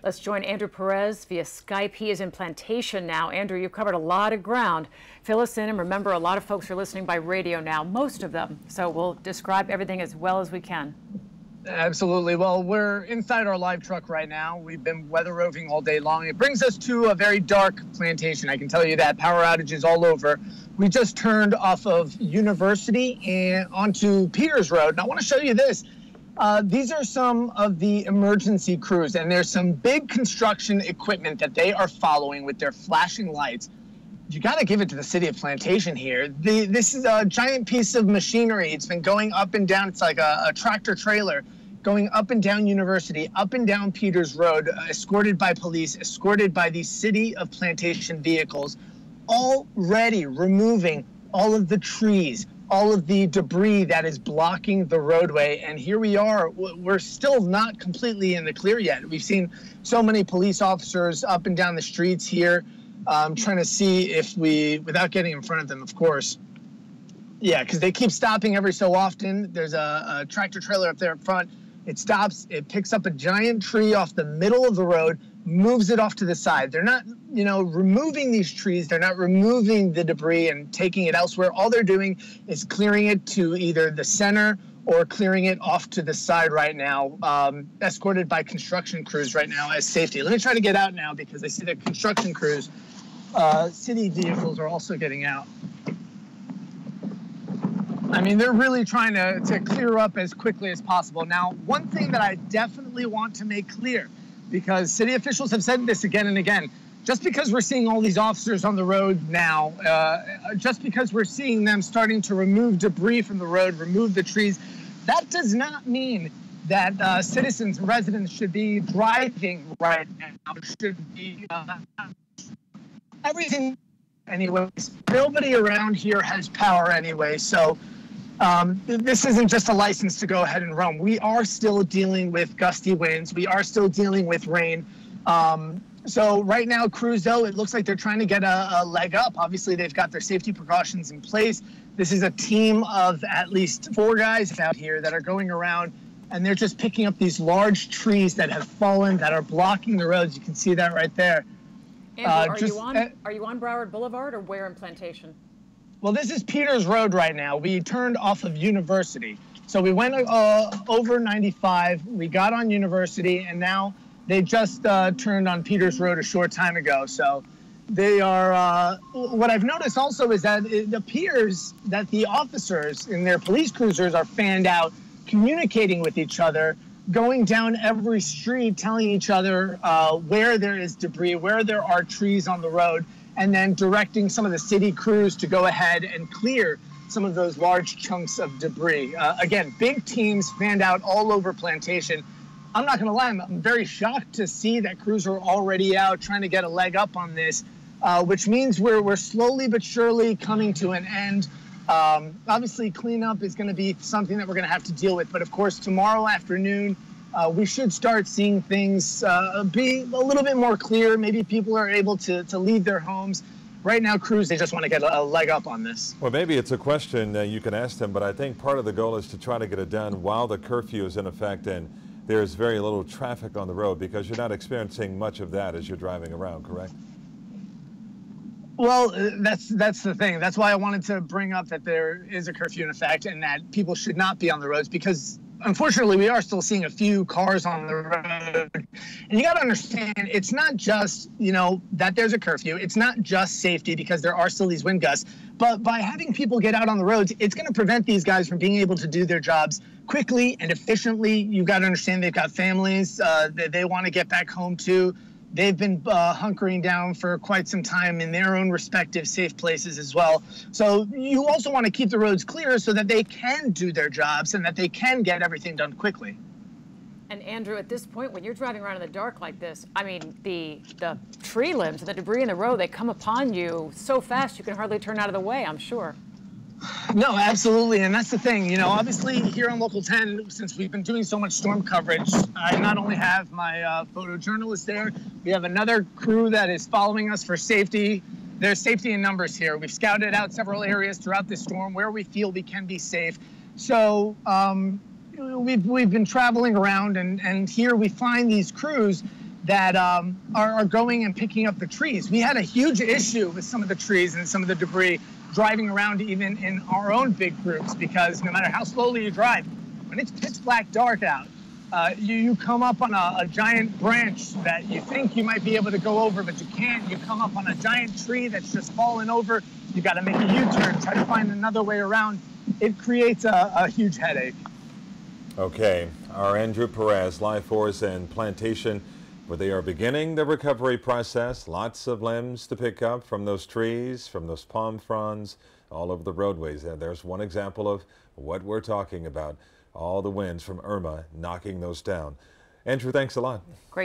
Let's join Andrew Perez via Skype. He is in Plantation now. Andrew, you've covered a lot of ground. Fill us in, and remember, a lot of folks are listening by radio now, most of them. So we'll describe everything as well as we can. Absolutely. Well, we're inside our live truck right now. We've been weather roving all day long. It brings us to a very dark Plantation. I can tell you that. Power outages all over. We just turned off of University and onto Peters Road. And I want to show you this. These are some of the emergency crews, and there's some big construction equipment that they are following with their flashing lights. You got to give it to the city of Plantation here. This is a giant piece of machinery. It's been going up and down. It's like a tractor trailer going up and down University, up and down Peters Road, escorted by police, escorted by the city of Plantation vehicles, already removing all of the trees, all of the debris that is blocking the roadway. And here we are. We're still not completely in the clear yet. We've seen so many police officers up and down the streets here, trying to see if we, without getting in front of them, of course. Yeah, because they keep stopping every so often. There's a tractor trailer up there up front. It stops, it picks up a giant tree off the middle of the road, moves it off to the side. They're not, removing these trees. They're not removing the debris and taking it elsewhere. All they're doing is clearing it to either the center or clearing it off to the side right now, escorted by construction crews right now as safety. Let me try to get out now because I see the construction crews, city vehicles are also getting out. I mean, they're really trying to clear up as quickly as possible. Now, one thing that I definitely want to make clear, because city officials have said this again and again, just because we're seeing all these officers on the road now, just because we're seeing them starting to remove debris from the road, remove the trees, that does not mean that citizens and residents should be driving right now, should be everything anyways. Nobody around here has power anyway, so this isn't just a license to go ahead and roam. We are still dealing with gusty winds. We are still dealing with rain. So right now, crews, though, it looks like they're trying to get a leg up. Obviously, they've got their safety precautions in place. This is a team of at least 4 guys out here that are going around, and they're just picking up these large trees that have fallen, that are blocking the roads. You can see that right there. Andrew, are you on Broward Boulevard or where in Plantation? Well, this is Peters Road right now. We turned off of University. So we went over 95, we got on University, and now they just turned on Peters Road a short time ago. So they are, what I've noticed also is that it appears that the officers in their police cruisers are fanned out, communicating with each other, going down every street, telling each other where there is debris, where there are trees on the road, and then directing some of the city crews to go ahead and clear some of those large chunks of debris. Again, big teams fanned out all over Plantation. I'm not going to lie, I'm very shocked to see that crews are already out trying to get a leg up on this, which means we're slowly but surely coming to an end. Obviously, cleanup is going to be something that we're going to have to deal with. But of course, tomorrow afternoon, we should start seeing things be a little bit more clear. Maybe people are able to leave their homes. Right now, crews, they just want to get a leg up on this. Well, maybe it's a question you can ask them, but I think part of the goal is to try to get it done while the curfew is in effect and there's very little traffic on the road, because you're not experiencing much of that as you're driving around, correct? Well, that's the thing. That's why I wanted to bring up that there is a curfew in effect and that people should not be on the roads, because unfortunately we are still seeing a few cars on the road. And you got to understand, it's not just, that there's a curfew. It's not just safety, because there are still these wind gusts. But by having people get out on the roads, it's going to prevent these guys from being able to do their jobs quickly and efficiently. You've got to understand they've got families that they want to get back home to. They've been hunkering down for quite some time in their own respective safe places as well. So you also want to keep the roads clear so that they can do their jobs and that they can get everything done quickly. And Andrew, at this point, when you're driving around in the dark like this, I mean, the tree limbs and the debris in the road, they come upon you so fast you can hardly turn out of the way, I'm sure. No, absolutely. And that's the thing, obviously here on Local 10, since we've been doing so much storm coverage, I not only have my photojournalist there, we have another crew that is following us for safety. There's safety in numbers here. We've scouted out several areas throughout this storm where we feel we can be safe. So we've been traveling around, and here we find these crews that are going and picking up the trees. We had a huge issue with some of the trees and some of the debris driving around even in our own big groups, because no matter how slowly you drive, when it's pitch black dark out, you come up on a giant branch that you think you might be able to go over, but you can't. You come up on a giant tree that's just fallen over. You got to make a U-turn, try to find another way around. It creates a huge headache. Okay, our Andrew Perez, live for us in Plantation, where they are beginning the recovery process. Lots of limbs to pick up from those trees, from those palm fronds, all over the roadways. And there's one example of what we're talking about. All the winds from Irma knocking those down. Andrew, thanks a lot. Great.